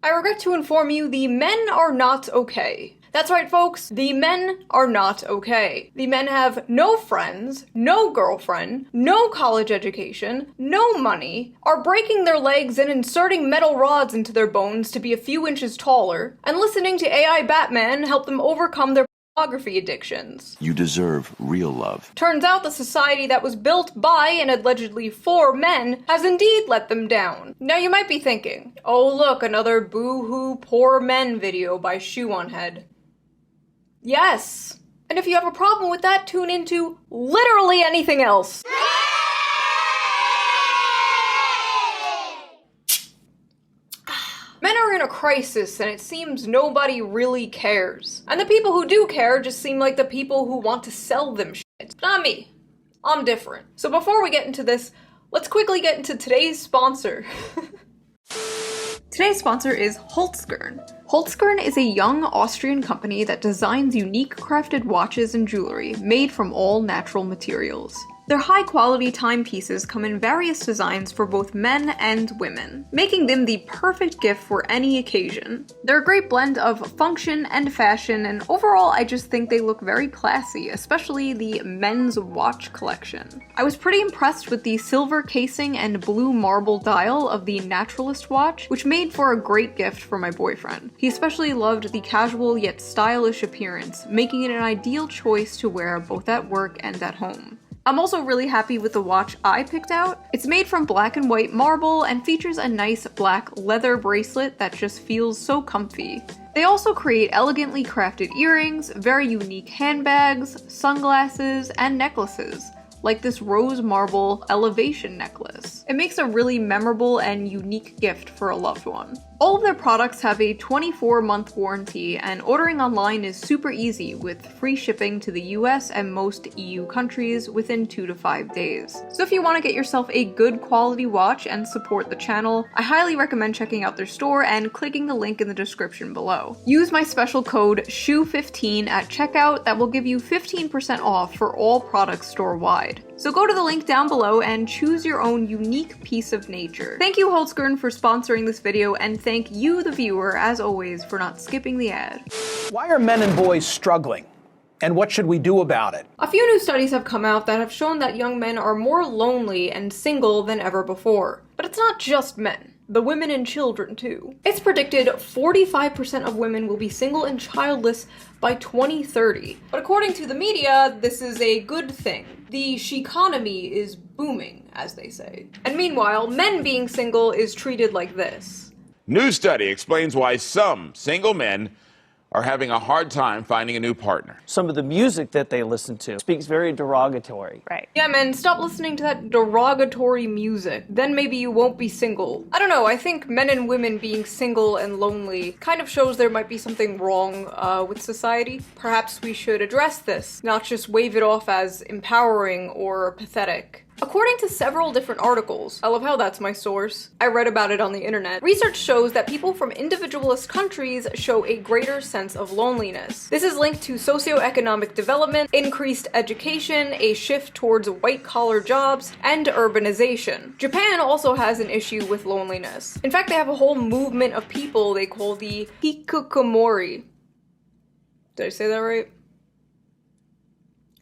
I regret to inform you the men are not okay. That's right, folks, the men are not okay. The men have no friends, no girlfriend, no college education, no money, are breaking their legs and inserting metal rods into their bones to be a few inches taller, and listening to AI Batman help them overcome their pornography addictions. You deserve real love. Turns out the society that was built by and allegedly for men has indeed let them down. Now you might be thinking, oh look, another boo-hoo poor men video by Shoe-on-Head. Yes. And if you have a problem with that, tune into literally anything else. Men are in a crisis, and it seems nobody really cares. And the people who do care just seem like the people who want to sell them shit. Not me. I'm different. So before we get into this, let's quickly get into today's sponsor. Today's sponsor is Holzkern. Holzkern is a young Austrian company that designs unique crafted watches and jewelry made from all natural materials. Their high-quality timepieces come in various designs for both men and women, making them the perfect gift for any occasion. They're a great blend of function and fashion, and overall I just think they look very classy, especially the men's watch collection. I was pretty impressed with the silver casing and blue marble dial of the Naturalist watch, which made for a great gift for my boyfriend. He especially loved the casual yet stylish appearance, making it an ideal choice to wear both at work and at home. I'm also really happy with the watch I picked out. It's made from black and white marble and features a nice black leather bracelet that just feels so comfy. They also create elegantly crafted earrings, very unique handbags, sunglasses, and necklaces, like this rose marble elevation necklace. It makes a really memorable and unique gift for a loved one. All of their products have a 24-month warranty, and ordering online is super easy with free shipping to the US and most EU countries within 2 to 5 days. So if you want to get yourself a good quality watch and support the channel, I highly recommend checking out their store and clicking the link in the description below. Use my special code SHOE15 at checkout that will give you 15% off for all products store-wide. So go to the link down below and choose your own unique piece of nature. Thank you, Holzkern, for sponsoring this video, and thank you, the viewer, as always, for not skipping the ad. Why are men and boys struggling? And what should we do about it? A few new studies have come out that have shown that young men are more lonely and single than ever before. But it's not just men. The women and children, too. It's predicted 45% of women will be single and childless by 2030. But according to the media, this is a good thing. The she-economy is booming, as they say. And meanwhile, men being single is treated like this. New study explains why some single men are having a hard time finding a new partner. Some of the music that they listen to speaks very derogatory. Right. Yeah, man, stop listening to that derogatory music. Then maybe you won't be single. I don't know, I think men and women being single and lonely kind of shows there might be something wrong with society. Perhaps we should address this, not just wave it off as empowering or pathetic. According to several different articles, I love how that's my source, I read about it on the internet, research shows that people from individualist countries show a greater sense of loneliness. This is linked to socioeconomic development, increased education, a shift towards white-collar jobs, and urbanization. Japan also has an issue with loneliness. In fact, they have a whole movement of people they call the hikikomori. Did I say that right?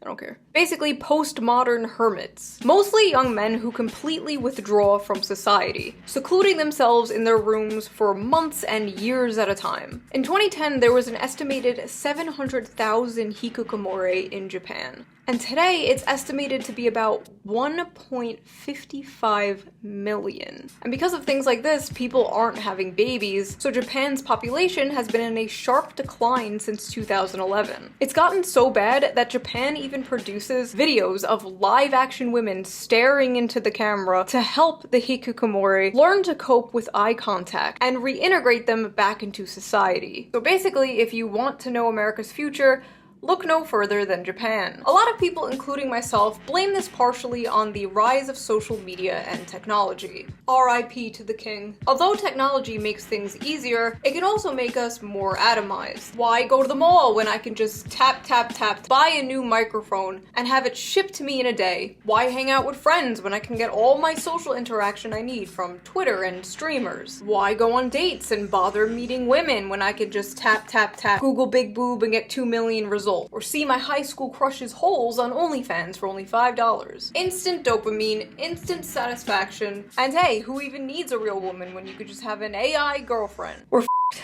I don't care. Basically, postmodern hermits. Mostly young men who completely withdraw from society, secluding themselves in their rooms for months and years at a time. In 2010, there was an estimated 700,000 hikikomori in Japan. And today, it's estimated to be about 1.55 million. And because of things like this, people aren't having babies, so Japan's population has been in a sharp decline since 2011. It's gotten so bad that Japan even produces videos of live-action women staring into the camera to help the hikikomori learn to cope with eye contact and reintegrate them back into society. So basically, if you want to know America's future, Look no further than Japan. A lot of people, including myself, blame this partially on the rise of social media and technology. RIP to the king. Although technology makes things easier, it can also make us more atomized. Why go to the mall when I can just tap, tap, tap, buy a new microphone, and have it shipped to me in a day? Why hang out with friends when I can get all my social interaction I need from Twitter and streamers? Why go on dates and bother meeting women when I can just tap, tap, tap, Google big boob and get 2 million results? Or see my high school crush's holes on OnlyFans for only $5. Instant dopamine, instant satisfaction, and hey, who even needs a real woman when you could just have an AI girlfriend? We're f***ed.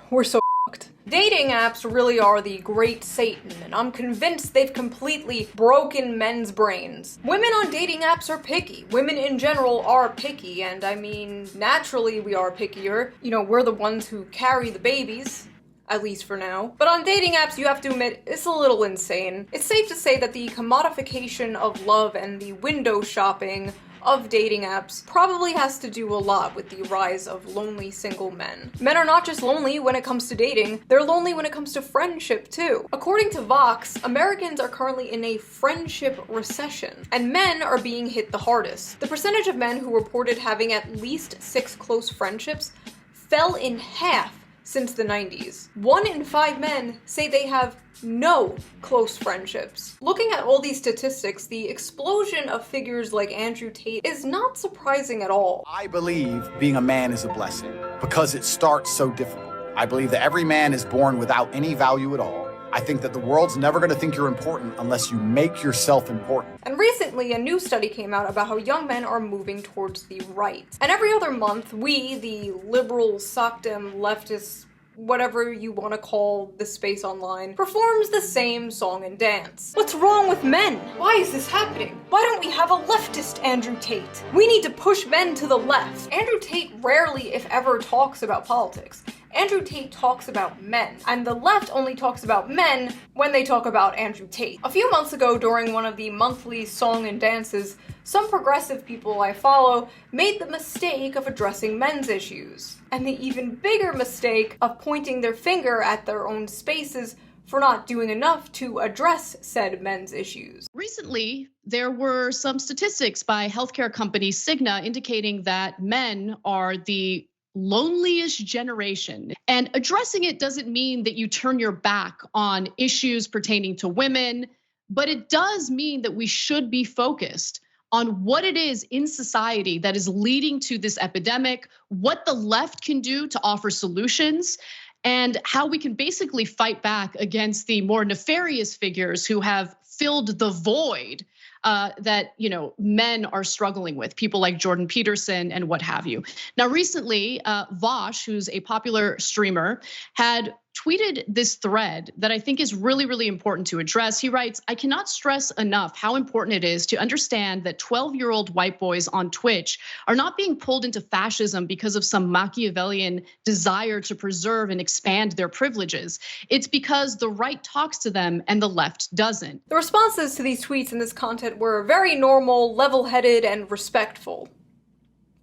We're so f***ed. Dating apps really are the great Satan, and I'm convinced they've completely broken men's brains. Women on dating apps are picky. Women in general are picky, and I mean, naturally we are pickier. You know, we're the ones who carry the babies. At least for now. But on dating apps, you have to admit, it's a little insane. It's safe to say that the commodification of love and the window shopping of dating apps probably has to do a lot with the rise of lonely single men. Men are not just lonely when it comes to dating, they're lonely when it comes to friendship too. According to Vox, Americans are currently in a friendship recession, and men are being hit the hardest. The percentage of men who reported having at least 6 close friendships fell in half since the 90s. 1 in 5 men say they have no close friendships. Looking at all these statistics, the explosion of figures like Andrew Tate is not surprising at all. I believe being a man is a blessing because it starts so difficult. I believe that every man is born without any value at all. I think that the world's never going to think you're important unless you make yourself important. And recently, a new study came out about how young men are moving towards the right. And every other month, we, the liberal, sockdem, leftist, whatever you want to call the space online, performs the same song and dance. What's wrong with men? Why is this happening? Why don't we have a leftist Andrew Tate? We need to push men to the left. Andrew Tate rarely, if ever, talks about politics. Andrew Tate talks about men, and the left only talks about men when they talk about Andrew Tate. A few months ago, during one of the monthly song and dances, some progressive people I follow made the mistake of addressing men's issues, and the even bigger mistake of pointing their finger at their own spaces for not doing enough to address said men's issues. Recently, there were some statistics by healthcare company Cigna indicating that men are the loneliest generation. And addressing it doesn't mean that you turn your back on issues pertaining to women, but it does mean that we should be focused on what it is in society that is leading to this epidemic, what the left can do to offer solutions, and how we can basically fight back against the more nefarious figures who have filled the void that men are struggling with, people like Jordan Peterson and what have you. Now, recently, Vosh, who's a popular streamer, had tweeted this thread that I think is really, really important to address. He writes, "I cannot stress enough how important it is to understand that 12-year-old white boys on Twitch are not being pulled into fascism because of some Machiavellian desire to preserve and expand their privileges. It's because the right talks to them and the left doesn't." The responses to these tweets and this content were very normal, level-headed, and respectful.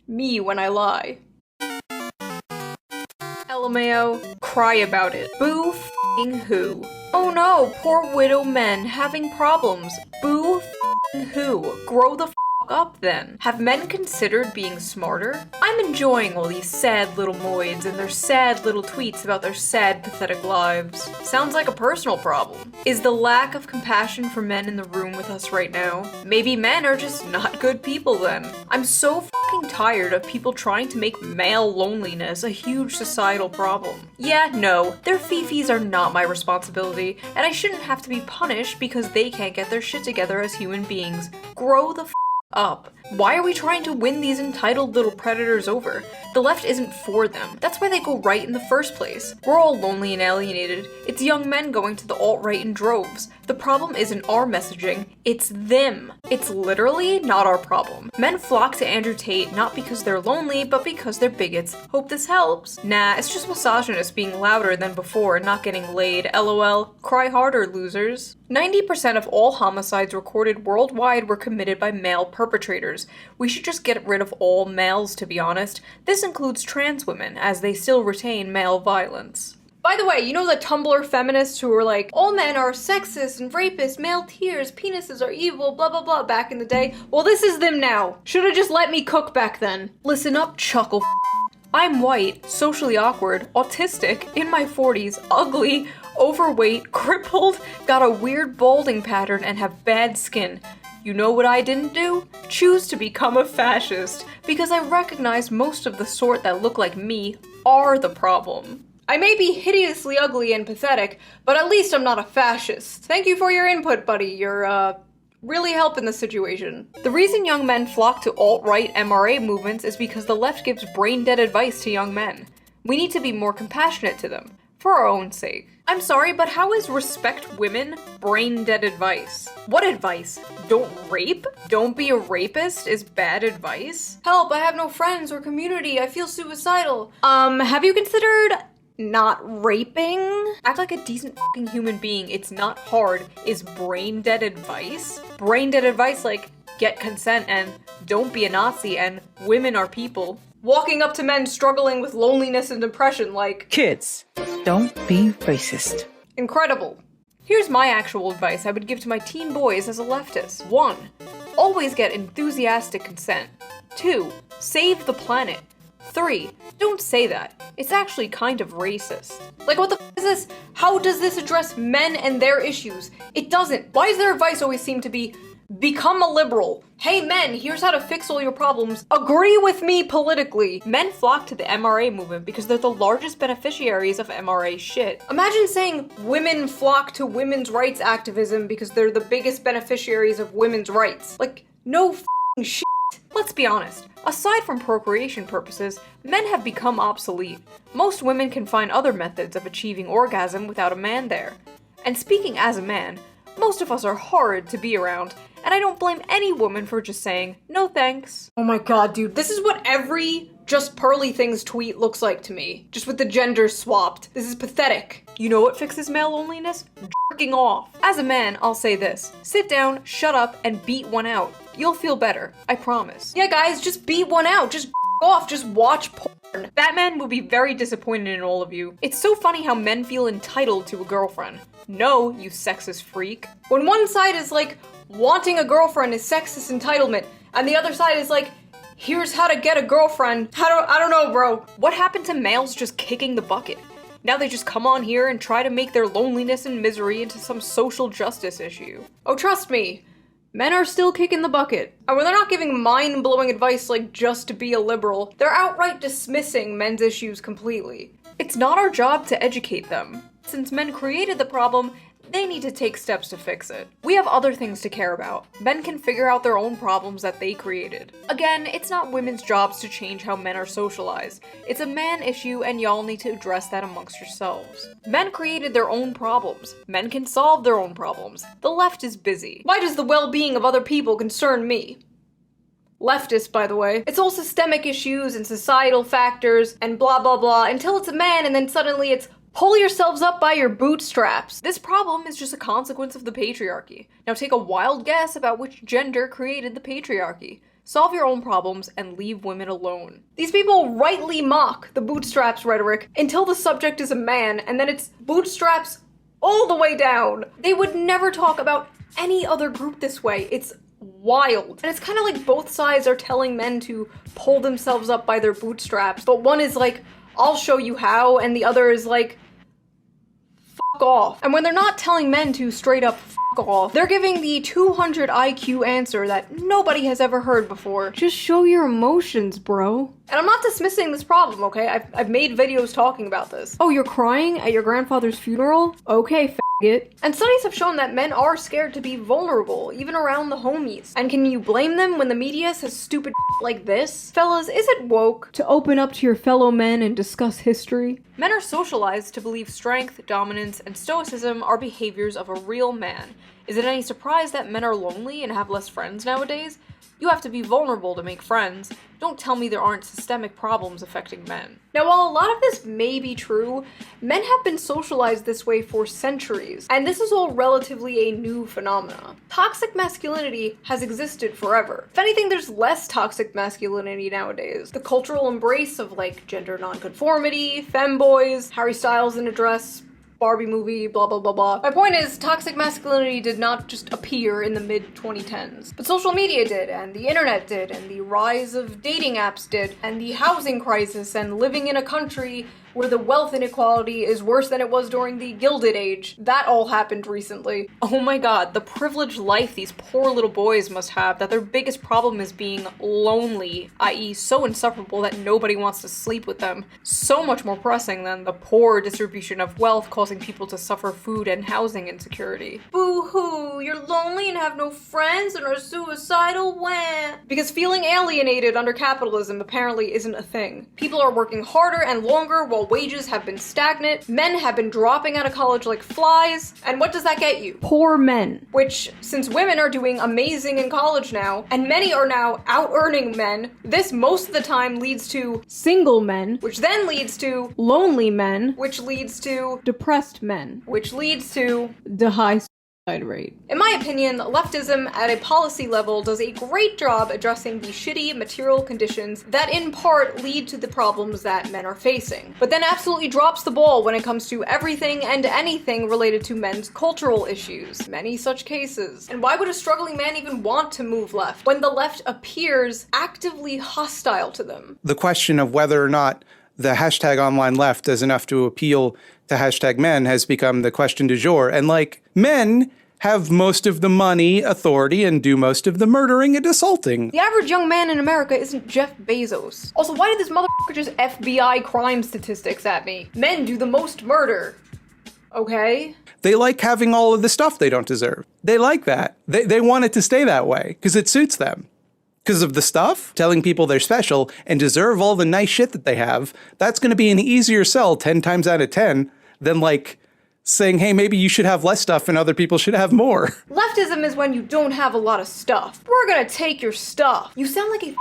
Me when I lie. LMAO, cry about it. Boo f***ing who? Oh no, poor widow men having problems. Boo f***ing who? Grow the f*** up then. Have men considered being smarter? I'm enjoying all these sad little moids and their sad little tweets about their sad, pathetic lives. Sounds like a personal problem. Is the lack of compassion for men in the room with us right now? Maybe men are just not good people then. I'm so f***ing tired of people trying to make male loneliness a huge societal problem. Yeah, no, their fifis are not my responsibility, and I shouldn't have to be punished because they can't get their shit together as human beings. Grow the f*** up. Why are we trying to win these entitled little predators over? The left isn't for them. That's why they go right in the first place. We're all lonely and alienated. It's young men going to the alt-right in droves. The problem isn't our messaging, it's them. It's literally not our problem. Men flock to Andrew Tate not because they're lonely, but because they're bigots. Hope this helps. Nah, it's just misogynists being louder than before and not getting laid. LOL. Cry harder, losers. 90% of all homicides recorded worldwide were committed by male perpetrators. We should just get rid of all males, to be honest. This includes trans women, as they still retain male violence. By the way, you know the Tumblr feminists who were like, all men are sexist and rapists, male tears, penises are evil, blah blah blah back in the day? Well, this is them now. Should've just let me cook back then. Listen up, chuckle. I'm white, socially awkward, autistic, in my 40s, ugly, overweight, crippled, got a weird balding pattern, and have bad skin. You know what I didn't do? Choose to become a fascist, because I recognize most of the sort that look like me are the problem. I may be hideously ugly and pathetic, but at least I'm not a fascist. Thank you for your input, buddy. You're, really helping the situation. The reason young men flock to alt-right MRA movements is because the left gives brain-dead advice to young men. We need to be more compassionate to them, for our own sake. I'm sorry, but how is respect women brain-dead advice? What advice? Don't rape? Don't be a rapist is bad advice? Help, I have no friends or community, I feel suicidal. Have you considered not raping? Act like a decent fucking human being, it's not hard, is brain-dead advice? Brain-dead advice like, get consent and don't be a Nazi and women are people. Walking up to men struggling with loneliness and depression like, Kids, don't be racist. incredible. Here's my actual advice I would give to my teen boys as a leftist. 1. Always get enthusiastic consent. 2. Save the planet. 3. Don't say that. It's actually kind of racist. Like, what the f is this? How does this address men and their issues? It doesn't. Why does their advice always seem to be, become a liberal? Hey men, here's how to fix all your problems. Agree with me politically. Men flock to the MRA movement because they're the largest beneficiaries of MRA shit. Imagine saying women flock to women's rights activism because they're the biggest beneficiaries of women's rights. Like, no f***ing shit. Let's be honest. Aside from procreation purposes, men have become obsolete. Most women can find other methods of achieving orgasm without a man there. And speaking as a man, most of us are horrid to be around, and I don't blame any woman for just saying, no thanks. Oh my god, dude, this is what every Just Pearly Things tweet looks like to me. Just with the genders swapped. This is pathetic. You know what fixes male loneliness? Jerking off. As a man, I'll say this. Sit down, shut up, and beat one out. You'll feel better. I promise. Yeah, guys, just beat one out. Just off. Just watch porn. Batman will be very disappointed in all of you. It's so funny how men feel entitled to a girlfriend. No, you sexist freak. When one side is like, wanting a girlfriend is sexist entitlement, and the other side is like, here's how to get a girlfriend. I don't know, bro. What happened to males just kicking the bucket? Now they just come on here and try to make their loneliness and misery into some social justice issue. Oh, trust me. Men are still kicking the bucket. And when they're not giving mind-blowing advice like just to be a liberal, they're outright dismissing men's issues completely. It's not our job to educate them. Since men created the problem, they need to take steps to fix it. We have other things to care about. Men can figure out their own problems that they created. Again, it's not women's jobs to change how men are socialized. It's a man issue and y'all need to address that amongst yourselves. Men created their own problems. Men can solve their own problems. The left is busy. Why does the well-being of other people concern me? Leftist, by the way. It's all systemic issues and societal factors and blah blah blah until it's a man and then suddenly it's pull yourselves up by your bootstraps. This problem is just a consequence of the patriarchy. Now take a wild guess about which gender created the patriarchy. Solve your own problems and leave women alone. These people rightly mock the bootstraps rhetoric until the subject is a man, and then it's bootstraps all the way down. They would never talk about any other group this way. It's wild. And it's kind of like both sides are telling men to pull themselves up by their bootstraps, but one is like, I'll show you how, and the other is like, fuck off. And when they're not telling men to straight up fuck off, they're giving the 200 IQ answer that nobody has ever heard before. Just show your emotions, bro. And I'm not dismissing this problem, okay? I've made videos talking about this. Oh, you're crying at your grandfather's funeral? Okay, faggot. And studies have shown that men are scared to be vulnerable, even around the homies. And can you blame them when the media says stupid like this? Fellas, is it woke to open up to your fellow men and discuss history? Men are socialized to believe strength, dominance, and stoicism are behaviors of a real man. Is it any surprise that men are lonely and have less friends nowadays? You have to be vulnerable to make friends. Don't tell me there aren't systemic problems affecting men. Now, while a lot of this may be true, men have been socialized this way for centuries, and this is all relatively a new phenomena. Toxic masculinity has existed forever. If anything, there's less toxic masculinity nowadays. The cultural embrace of like gender nonconformity, femboys, Harry Styles in a dress, Barbie movie, blah blah blah blah. My point is, toxic masculinity did not just appear in the mid-2010s. But social media did, and the internet did, and the rise of dating apps did, and the housing crisis, and living in a country where the wealth inequality is worse than it was during the Gilded Age. That all happened recently. Oh my god, the privileged life these poor little boys must have, that their biggest problem is being lonely, i.e. so insufferable that nobody wants to sleep with them. So much more pressing than the poor distribution of wealth causing people to suffer food and housing insecurity. Boo-hoo, you're lonely and have no friends and are suicidal, wah. Because feeling alienated under capitalism apparently isn't a thing. People are working harder and longer while wages have been stagnant, men have been dropping out of college like flies, and what does that get you? Poor men. Which, since women are doing amazing in college now, and many are now out-earning men, this most of the time leads to single men, which then leads to lonely men, which leads to depressed men, which leads to the high suicide rate. In my opinion, leftism at a policy level does a great job addressing the shitty material conditions that in part lead to the problems that men are facing, but then absolutely drops the ball when it comes to everything and anything related to men's cultural issues. Many such cases. And why would a struggling man even want to move left when the left appears actively hostile to them? The question of whether or not the hashtag online left does enough to appeal to hashtag men has become the question du jour. And like, men have most of the money, authority, and do most of the murdering and assaulting. The average young man in America isn't Jeff Bezos. Also, why did this motherfucker just FBI crime statistics at me? Men do the most murder. Okay? They like having all of the stuff they don't deserve. They like that. They want it to stay that way because it suits them. Because of the stuff, telling people they're special and deserve all the nice shit that they have, that's going to be an easier sell 10 times out of 10 than like saying, hey, maybe you should have less stuff and other people should have more. Leftism is when you don't have a lot of stuff. We're gonna take your stuff. You sound like a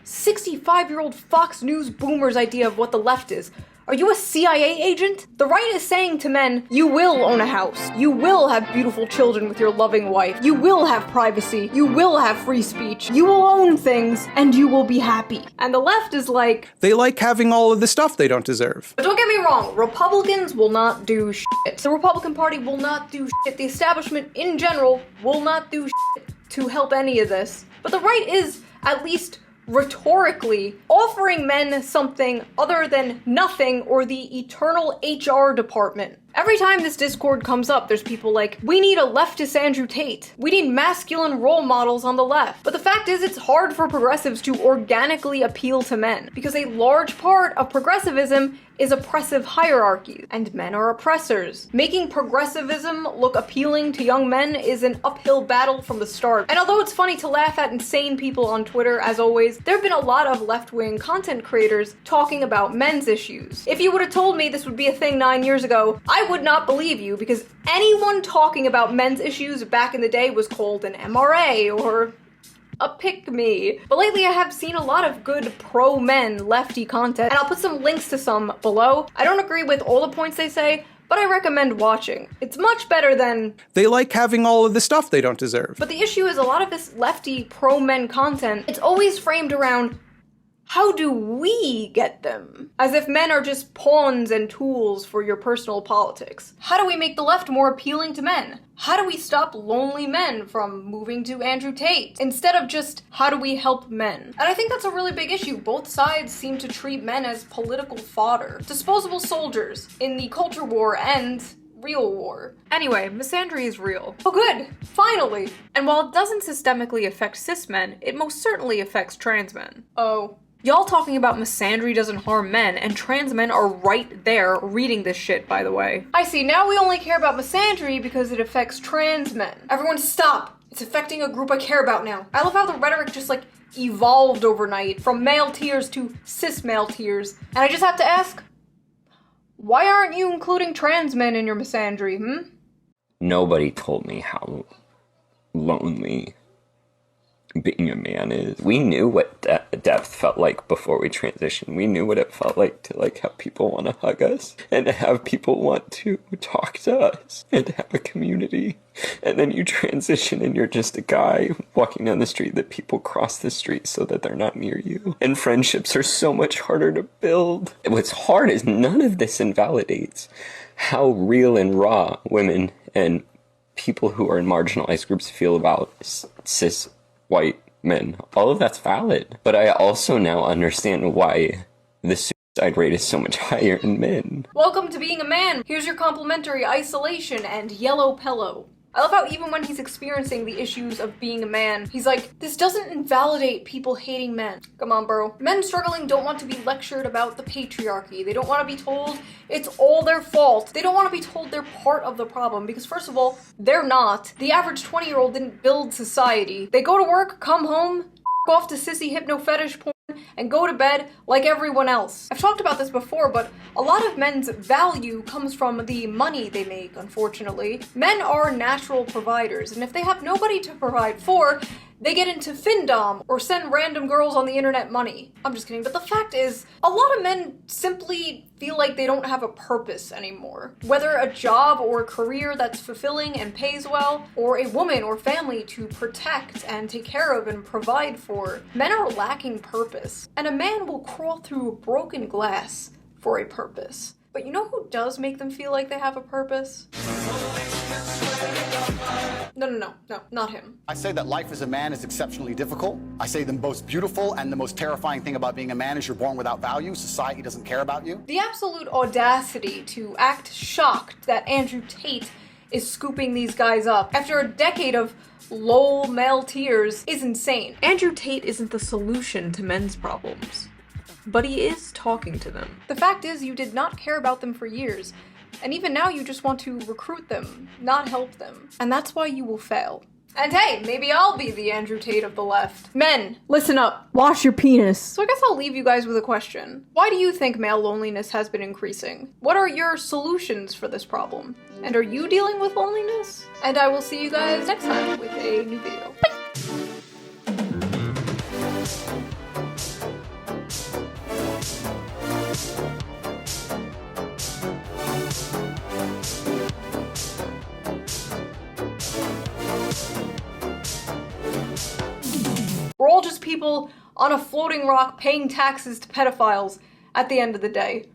65-year-old Fox News boomer's idea of what the left is. Are you a CIA agent? The right is saying to men, you will own a house. You will have beautiful children with your loving wife. You will have privacy. You will have free speech. You will own things, and you will be happy. And the left is like, they like having all of the stuff they don't deserve. But don't get me wrong, Republicans will not do shit. The Republican Party will not do shit. The establishment in general will not do shit to help any of this. But the right is, at least rhetorically, offering men something other than nothing or the eternal HR department. Every time this discord comes up, there's people like, we need a leftist Andrew Tate. We need masculine role models on the left. But the fact is, it's hard for progressives to organically appeal to men, because a large part of progressivism is oppressive hierarchies, and men are oppressors. Making progressivism look appealing to young men is an uphill battle from the start. And although it's funny to laugh at insane people on Twitter, as always, there have been a lot of left-wing content creators talking about men's issues. If you would have told me this would be a thing 9 years ago, I would not believe you, because anyone talking about men's issues back in the day was called an MRA or a pick-me. But lately I have seen a lot of good pro-men lefty content, and I'll put some links to some below. I don't agree with all the points they say, but I recommend watching. It's much better than, they like having all of the stuff they don't deserve. But the issue is a lot of this lefty pro-men content, it's always framed around, how do we get them? As if men are just pawns and tools for your personal politics. How do we make the left more appealing to men? How do we stop lonely men from moving to Andrew Tate? Instead of just, how do we help men? And I think that's a really big issue. Both sides seem to treat men as political fodder. Disposable soldiers in the culture war and real war. Anyway, misandry is real. Oh good, finally! And while it doesn't systemically affect cis men, it most certainly affects trans men. Oh. Y'all talking about misandry doesn't harm men, and trans men are right there reading this shit, by the way. I see, now we only care about misandry because it affects trans men. Everyone stop! It's affecting a group I care about now. I love how the rhetoric just like evolved overnight from male tears to cis male tears. And I just have to ask, why aren't you including trans men in your misandry, Nobody told me how lonely being a man is. We knew what depth felt like before we transitioned. We knew what it felt like to like have people want to hug us and to have people want to talk to us and to have a community. And then you transition and you're just a guy walking down the street that people cross the street so that they're not near you. And friendships are so much harder to build. What's hard is none of this invalidates how real and raw women and people who are in marginalized groups feel about cis white men. All of that's valid. But I also now understand why the suicide rate is so much higher in men. Welcome to Being a Man. Here's your complimentary isolation and yellow pillow. I love how even when he's experiencing the issues of being a man, he's like, this doesn't invalidate people hating men. Come on, bro. Men struggling don't want to be lectured about the patriarchy. They don't want to be told it's all their fault. They don't want to be told they're part of the problem because, first of all, they're not. The average 20-year-old didn't build society. They go to work, come home, off to sissy hypno fetish porn, and go to bed like everyone else. I've talked about this before, but a lot of men's value comes from the money they make, unfortunately. Men are natural providers, and if they have nobody to provide for, they get into findom or send random girls on the internet money. I'm just kidding, but the fact is, a lot of men simply feel like they don't have a purpose anymore. Whether a job or a career that's fulfilling and pays well, or a woman or family to protect and take care of and provide for, men are lacking purpose. And a man will crawl through broken glass for a purpose. But you know who does make them feel like they have a purpose? No, not him. I say that life as a man is exceptionally difficult. I say the most beautiful and the most terrifying thing about being a man is you're born without value. Society doesn't care about you. The absolute audacity to act shocked that Andrew Tate is scooping these guys up after a decade of lol male tears is insane. Andrew Tate isn't the solution to men's problems, but he is talking to them. The fact is, you did not care about them for years. And even now you just want to recruit them, not help them. And that's why you will fail. And hey, maybe I'll be the Andrew Tate of the left. Men, listen up. Wash your penis. So I guess I'll leave you guys with a question. Why do you think male loneliness has been increasing? What are your solutions for this problem? And are you dealing with loneliness? And I will see you guys next time with a new video. Bye! We're all just people on a floating rock paying taxes to pedophiles at the end of the day.